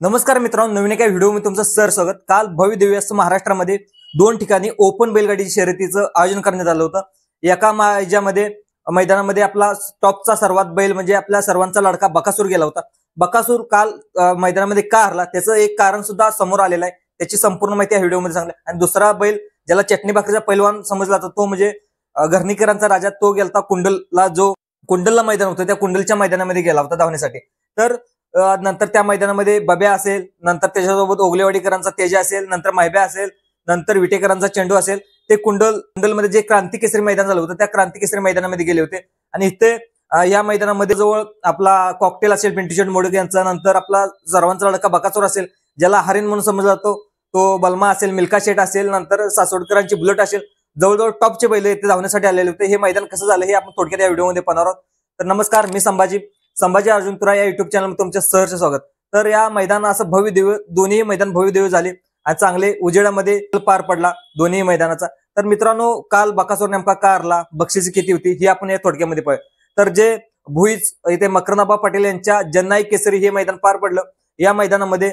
नमस्कार मित्रांनो, नवीन एका व्हिडिओमध्ये तुमचं स्वागत। काल भव्य दिव्य असं महाराष्ट्रामध्ये दोन ठिकाणी ओपन बैलगाडी शर्यतीचं आयोजन करण्यात आलं होतं। एका मैदानामध्ये आपला टॉपचा सर्वात बैल म्हणजे आपल्या सर्वांचा लाडका बकासूर गेला होता। बकासूर काल मैदानामध्ये का हरला त्याचं एक कारण सुद्धा समोर आलेलं आहे, त्याची संपूर्ण माहिती या व्हिडिओमध्ये सांगणार। आणि दुसरा बैल ज्याला चटणी भाकरीचा पैलवान समजला जातो तो म्हणजे घरणीकरांचा राजा, तो गेलता कुंडलला, जो कुंडलला मैदान होतं त्या कुंडलच्या मैदानामध्ये गेला होता धावण्यासाठी। तर नंतर त्या मैदानामध्ये बब्या असेल, नंतर त्याच्यासोबत ओगलेवाडीकरांचा तेजा असेल, नंतर माहिब्या असेल, नंतर विटेकरांचा चेंडू असेल, ते कुंडलमध्ये जे क्रांती केसरी मैदान झालं होतं त्या क्रांती केसरी मैदानामध्ये गेले होते। आणि इथे या मैदानामध्ये जवळ आपला कॉकटेल असेल पिंटू शेट मोडक यांचा, नंतर आपला सर्वांचा लडका बकासूर असेल ज्याला हरिण म्हणून समजला जातो, तो बलमा असेल, मिल्का शेट असेल, नंतर सासवडकरांची बुलेट असेल, जवळजवळ टॉपचे बैल इथे धावण्यासाठी आलेले होते। हे मैदान कसं झालं हे आपण थोडक्यात या व्हिडिओमध्ये पाहणार आहोत। तर नमस्कार, मी संभाजी अर्जुन तुरा या युट्यूब चॅनलमध्ये तुमचं सहर्ष स्वागत। तर या मैदान असं भव्य दिव्य, दोन्ही मैदान भव्य दिव्य झाले आणि चांगले उजेडामध्ये पार पडला दोन्ही मैदानाचा। तर मित्रांनो, काल बकासूर नेमका का हरला, बक्षीस किती होती ही आपण या थोडक्यामध्ये पाहू। तर जे भुईज इथे मकरंदाबा पाटील यांच्या जननायक केसरी हे मैदान पार पडलं। या मैदानामध्ये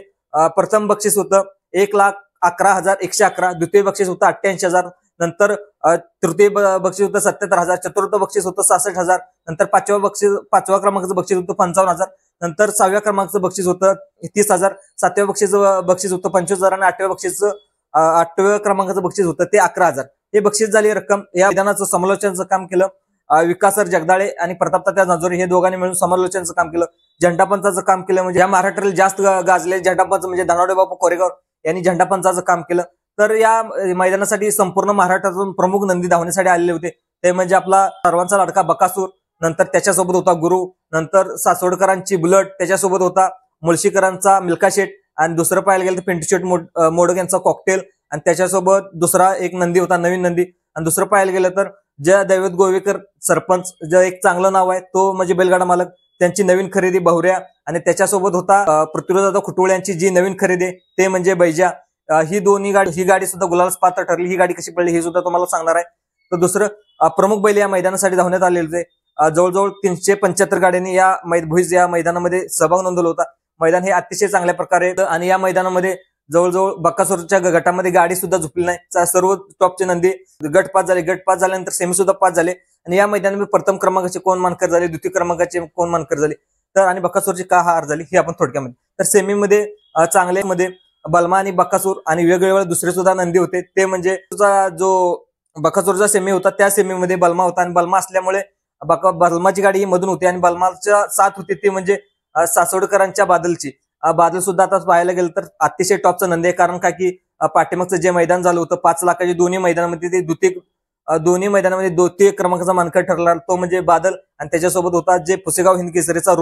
प्रथम बक्षीस होतं 1,11,111, द्वितीय बक्षीस होतं 88,000, नंतर तृतीय बक्षीस होतं 77,000, चतुर्थ बक्षीस होतं 66,000, नंतर पाचव्या क्रमांकाचं बक्षीस होतं 55,000, नंतर 6व्या क्रमांकाचं बक्षीस होतं 30,000, 7व्या बक्षीस होतं 25,000 आणि 8व्या क्रमांकाचं बक्षीस होतं ते 11,000। हे बक्षीस झाली रक्कम। या मैदानाचं समालोचनाचं काम केलं विकासर जगदाळे आणि प्रतापतात्या नजोरे हे दोघांनी मिळून समालोचनाचं काम केलं। झेंडापंचाचं काम केलं म्हणजे या महाराष्ट्राला जास्त गाजले झेंडापंच म्हणजे धनावडे बापू कोरेगाव यांनी झेंडापंचाचं काम केलं। तर या मैदानासाठी संपूर्ण महाराष्ट्रातून प्रमुख नंदी धावण्यासाठी आलेले होते, ते म्हणजे आपला सर्वांचा लाडका बकासूर, नंतर त्याच्यासोबत होता गुरु, नंतर सासवडकरांची बुलेट, त्याच्यासोबत होता मुळशीकरांचा मिल्का शेट, आणि दुसरं पाहायला गेलं तर पिंटू शेट मोडक यांचा कॉकटेल, आणि त्याच्यासोबत दुसरा एक नंदी होता नवीन नंदी। आणि दुसरं पाहायला गेलं तर जय दैवत गोवेकर सरपंच, जे एक चांगलं नाव आहे, तो म्हणजे बैलगाडा मालक, त्यांची नवीन खरेदी बहुऱ्या, आणि त्याच्यासोबत होता पृथ्वीराज खुटवळ यांची जी नवीन खरेदी ते म्हणजे बैजा। ही गाडी सुद्धा गुलालास पात्र ठरली। ही गाडी कशी पडली हे सुद्धा तुम्हाला सांगणार आहे। तर दुसरं प्रमुख बैल या मैदानासाठी धावण्यात आलेले होते। जवळजवळ 375 गाड्यांनी या भुईज या मैदानामध्ये सहभाग नोंदवला होता। मैदान हे अतिशय चांगल्या प्रकारे, आणि या मैदानामध्ये जवळजवळ बकासूरच्या गटामध्ये गाडी सुद्धा झुकली नाही। सर्व टॉपचे नंदी गट पास झाल्यानंतर सेमी सुद्धा पास झाले। आणि या मैदानामध्ये प्रथम क्रमांकाचे कोण मानकर झाले, द्वितीय क्रमांकाचे कोण मानकर झाले, तर आणि बकासूरची का हार झाली हे आपण थोडक्यामध्ये। तर सेमीमध्ये चांगले मध्ये बलमा आणि बकासूर आणि वेगवेगळे दुसरे सुद्धा नंदी होते, ते म्हणजे जो बकासूरचा सेमी होता त्या सेमीमध्ये बलमा होता, आणि बलमा असल्यामुळे बलमाची गाडी ही मधून होती, आणि बलमाच्या साथ होती ते म्हणजे सासवडकरांच्या बादलची। बादल सुद्धा आता पाहायला गेलं तर अतिशय टॉपचा नंदी आहे, कारण का की पाठीमागचं जे मैदान झालं होतं 5 लाखाचे दोन्ही मैदानामध्ये, ते द्वितीय क्रमांकाचा मानकर ठरला तो म्हणजे बादल, आणि त्याच्यासोबत होता जे पुसेगाव हिंद केसरीचा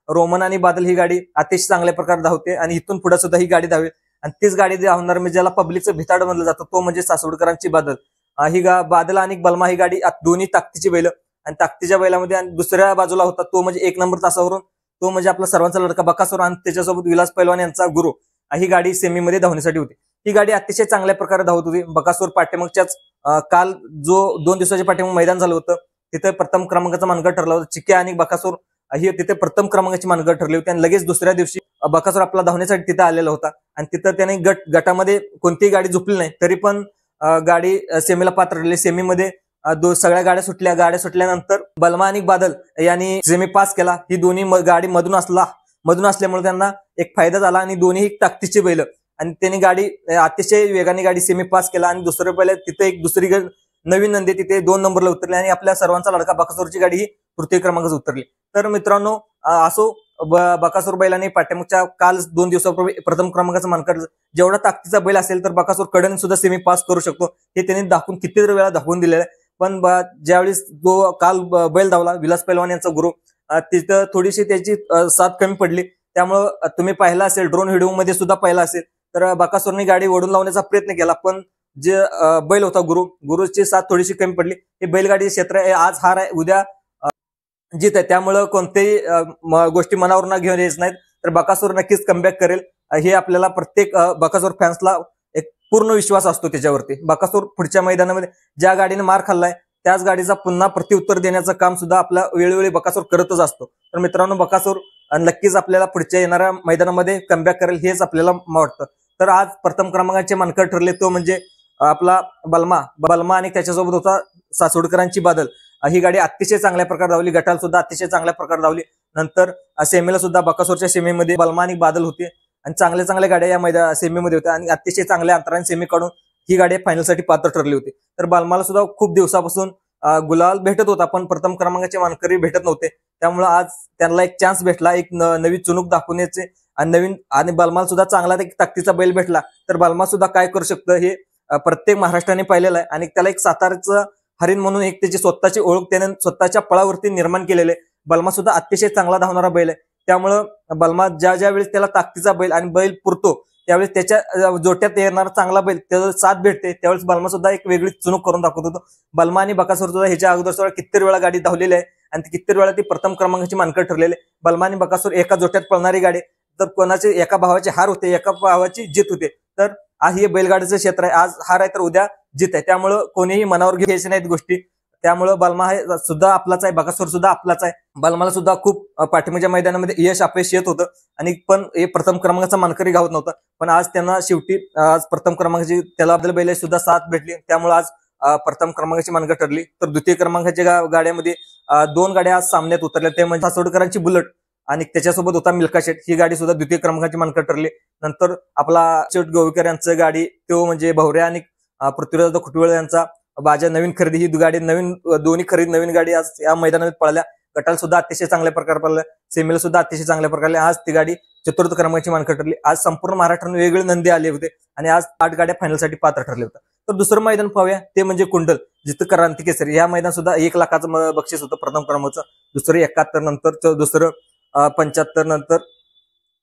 रोमन आणि बादल। ही गाडी अतिशय चांगल्या प्रकारे धावते, आणि इथून पुढे सुद्धा ही गाडी धावेल, आणि तीच गाडी धावणार म्हणजे ज्याला पब्लिकचं भिताड म्हणलं जातं तो म्हणजे सासवडकरांची बादल। ही बादल आणि बलमा ही गाडी दोन्ही ताकदीची बैल, आणि ताकदीच्या बैलामध्ये आणि दुसऱ्या बाजूला होता तो म्हणजे 1 नंबर तासावरून तो म्हणजे आपला सर्वांचा लडका बकासूर, आणि त्याच्यासोबत विलास पैलवान यांचा गुरु। ही गाडी सेमीमध्ये धावण्यासाठी होती। ही गाडी अतिशय चांगल्या प्रकारे धावत होती। बकासूर पाठीमागच्याच काल जो 2 दिवसाच्या पाठीमाग मैदान झालं होतं तिथे प्रथम क्रमांकाचा मानकर ठरला होता। चिक्या आणि बकासूर ही तिथे प्रथम क्रमांकाची मानकर ठरली होती, आणि लगेच दुसऱ्या दिवशी बकासूर आपला धावण्यासाठी तिथे आलेला होता, आणि तिथं त्याने गटामध्ये कोणतीही गाडी झुकली नाही, तरी पण गाडी सेमीला पात्र ठरली। सेमीमध्ये सगळ्या गाड्या सुटल्यानंतर बलमा आणि बादल यांनी सेमी पास केला। ही दोन्ही गाडी मधून असल्यामुळे त्यांना एक फायदा झाला, आणि दोन्ही ताकदीची बैल, आणि त्यांनी गाडी अतिशय वेगाने गाडी सेमी पास केला। आणि दुसरे पहिले तिथे एक दुसरी नवीन नंदी तिथे 2 नंबरला उतरली, आणि आपल्या सर्वांचा लडका बकासूरची गाडी ही तृतीय क्रमांकाच उतरली। तर मित्रांनो, असो बकासूर बैलांनी पाठीमागच्या काल 2 दिवसापूर्वी प्रथम क्रमांकाचा मानकर, जेवढा ताकदीचा बैल असेल तर बकासूर कडन सुद्धा सेमी पास करू शकतो हे त्यांनी किती वेळा दाखवून दिलेलं आहे। पण ज्यावेळेस जो काल बैल धावला विलास पैलवान यांचा गुरु, तिथं थोडीशी त्याची साथ कमी पडली, त्यामुळं तुम्ही पाहिला असेल ड्रोन व्हिडिओ मध्ये सुद्धा पाहिला असेल, तर बकासूरने गाडी ओढून लावण्याचा प्रयत्न केला, पण जे बैल होता गुरुची साथ थोडीशी कमी पडली। हे बैलगाडी क्षेत्र आहे, आज हार आहे उद्या जीत आहे, त्यामुळं कोणत्याही गोष्टी मनावर न घेऊन यायच नाहीत। तर बकासूर नक्कीच कमबॅक करेल, हे आपल्याला प्रत्येक बकासूर फॅन्सला एक पूर्ण विश्वास असतो त्याच्यावरती। बकासूर पुढच्या मैदानामध्ये ज्या गाडीने मार खाल्लाय त्याच गाडीचा पुन्हा प्रत्युत्तर देण्याचं काम सुद्धा आपल्या वेळोवेळी बकासूर करतच असतो। तर मित्रांनो, बकासूर आणि नक्कीच आपल्याला पुढच्या येणाऱ्या मैदानामध्ये कमबॅक करेल हेच आपल्याला वाटतं. तर आज प्रथम क्रमांकाचे मानकर ठरले तो म्हणजे आपला बलमा आणि त्याच्यासोबत होता सासवडकरांची बादल. ही गाडी अतिशय चांगल्या प्रकारे धावली, गटाला सुद्धा अतिशय चांगल्या प्रकारे धावली. नंतर सेमीला सुद्धा बकासूरच्या सेमीमध्ये बलमा आणि बादल होते आणि चांगल्या गाड्या या सेमीमध्ये होत्या आणि अतिशय चांगल्या अंतराने सेमी काढून ही गाडी फायनलसाठी पात्र ठरली होती. तर बलमाला सुद्धा खूप दिवसापासून गुलाल भेटत होता, पण प्रथम क्रमांकाचे मानकरी भेटत नव्हते. त्यामुळे आज त्यांना एक चान्स भेटला, एक नवी चुणूक दाखवण्याचे आणि बलमाला सुद्धा चांगला एक ताकदीचा बैल भेटला. तर बलमा सुद्धा काय करू शकतं हे प्रत्येक महाराष्ट्राने पाहिलेलं आहे आणि त्याला एक सातारचं हरिण म्हणून एक त्याची स्वतःची ओळख त्याने स्वतःच्या पळावरती निर्माण केलेले. बलमा सुद्धा अतिशय चांगला धावणारा बैल आहे. त्यामुळं बलमा ज्या वेळेस त्याला ताकदीचा बैल आणि बैल पुरतो त्यावेळेस त्याच्या जोट्यात येणारा चांगला बैल त्याला साथ भेटते, त्यावेळेस बलमा सुद्धा एक वेगळी चुणूक करून दाखवत होतो. बलमा आणि बकासूर सुद्धा ह्याच्या अगोदर सुद्धा कितीतरी वेळा गाडी धावलेली आहे आणि ती कितीतरी वेळा ती प्रथम क्रमांकाची मानकर ठरलेले. बलमा आणि बकासूर एका जोट्यात पळणारी गाडी, तर कोणाचे एका भावाची हार होते, एका भावाची जीत होते. तर आज हे बैलगाडीचं क्षेत्र आहे, आज हार आहे तर उद्या जीत आहे. त्यामुळं कोणीही मनावर घ्यायचे नाहीत गोष्टी. त्यामुळं बलमा हे सुद्धा आपलाच आहे, बकासूर सुद्धा आपलाच आहे. बलमाला सुद्धा खूप पाठीमागच्या मैदानामध्ये यश अपयश येत होतं आणि पण हे प्रथम क्रमांकाचा मानकरी गावत नव्हता. पण आज त्यांना शेवटी आज प्रथम क्रमांकाची त्याला बैल सुद्धा साथ भेटली. त्यामुळे आज प्रथम क्रमांकाची मानकर ठरली. तर द्वितीय क्रमांकाच्या गाड्यामध्ये 2 गाड्या आज सामन्यात उतरल्या, ते म्हणजे सासवडकरांची बुलेट आणि त्याच्यासोबत होता मिल्खा शेठ. ही गाडी सुद्धा द्वितीय क्रमांकाची मानकर ठरली. नंतर आपला शेठ गोविकर यांचं गाडी तो म्हणजे भवऱ्या आणि पृथ्वीराज खुटवळ यांचा बाजा नवीन खरेदी, ही गाडी दोन्ही खरेदी नवीन गाडी आज या मैदानात पळाल्या. गटाला सुद्धा अतिशय चांगल्या प्रकारे पळाल्या, सेमीला सुद्धा अतिशय चांगल्या प्रकारे. आज ती गाडी चतुर्थ क्रमांकाची मानकर ठरली. आज संपूर्ण महाराष्ट्राने वेगवेगळे नंदी आले होते आणि आज 8 गाड्या फायनलसाठी पात्र ठरले होत्या. तर दुसरं मैदान पाहूया ते म्हणजे कुंडल, जिथं क्रांती केसरी. या मैदान सुद्धा 1 लाखाचं बक्षीस होतं प्रथम क्रमांकाचं, दुसरं 71, नंतर दुसरं 75, नंतर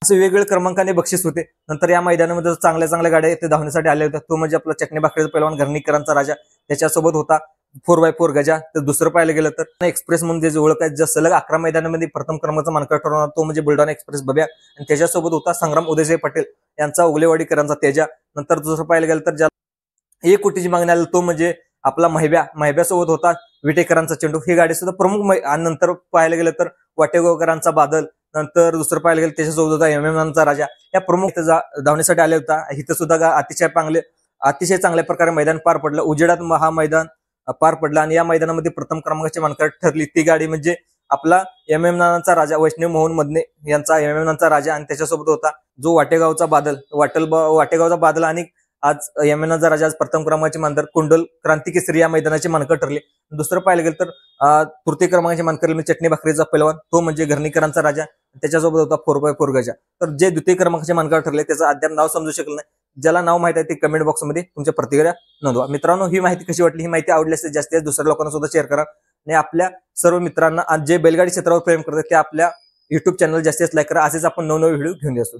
असे वेगवेगळ्या क्रमांकाने बक्षीस होते. नंतर या मैदानामध्ये चांगल्या गाड्या इथे धावण्यासाठी आल्या होत्या. तो म्हणजे आपला चटणी भाकरीचा पैलवान घरणीकरांचा राजा, त्याच्यासोबत होता 4x4 गजा. तर दुसरं पाहायला गेलं तर एक्सप्रेस म्हणून जे ओळख आहे, सलग 11 मैदानामध्ये प्रथम क्रमांकाचा मानकर ठरवणार तो म्हणजे बुलढाणा एक्सप्रेस बब्या आणि त्याच्यासोबत होता संग्राम उदयसिंह पटेल यांचा उगलेवाडीकरांचा तेजा. नंतर दुसरं पाहायला गेलं तर ज्याला 1 कोटीची मागणी आली तो म्हणजे आपला महिब्यासोबत होता विटेकरांचा चेंडू. ही गाडी सुद्धा प्रमुख. आणि नंतर पाहायला गेलं तर वाटेगावकरांचा बादल. नंतर दुसरं पाहायला गेलं त्याच्यासोबत होता एमएमचा राजा. या प्रमुख धावण्यासाठी आले होता. इथं सुद्धा अतिशय चांगल्या प्रकारे मैदान पार पडलं. उजेडात हा मैदान पार पडला आणि या मैदानामध्ये प्रथम क्रमांकाची मानकर ठरली ती गाडी म्हणजे आपला एमएमचा राजा वैष्णव मोहन मदने यांचा एमएमचा राजा आणि त्याच्यासोबत होता जो वाटेगावचा बादल आणि आज एमएनचा राजा आज प्रथम क्रमांकाचे मानकर कुंडल क्रांती केसरी या मैदानाचे मानकर ठरले. दुसरं पाहायला गेलं तर तृतीय क्रमांकाचे मानकर चटणी भाकरीचा पैलवान तो म्हणजे घरणीकरांचा राजा, त्याच्यासोबत होता 4x4 गजा. तर जे द्वितीय क्रमांकाचे मानकर ठरले त्याचं अद्याप नाव समजू शकलं नाही. ज्याला नाव माहिती आहे ते कमेंट बॉक्समध्ये तुमच्या प्रतिक्रिया नोंदवा. मित्रांनो, ही माहिती कशी वाटली? ही माहिती आवडली असेल जास्तीत जास्त दुसऱ्या लोकांना सुद्धा शेअर करा आणि आपल्या सर्व मित्रांना जे बैलगाडी क्षेत्रावर प्रेम करतात ते आपल्या युट्यूब चॅनल जास्तीत जास्त लाईक करा. असेच आपण नवनवे व्हिडिओ घेऊन येतो.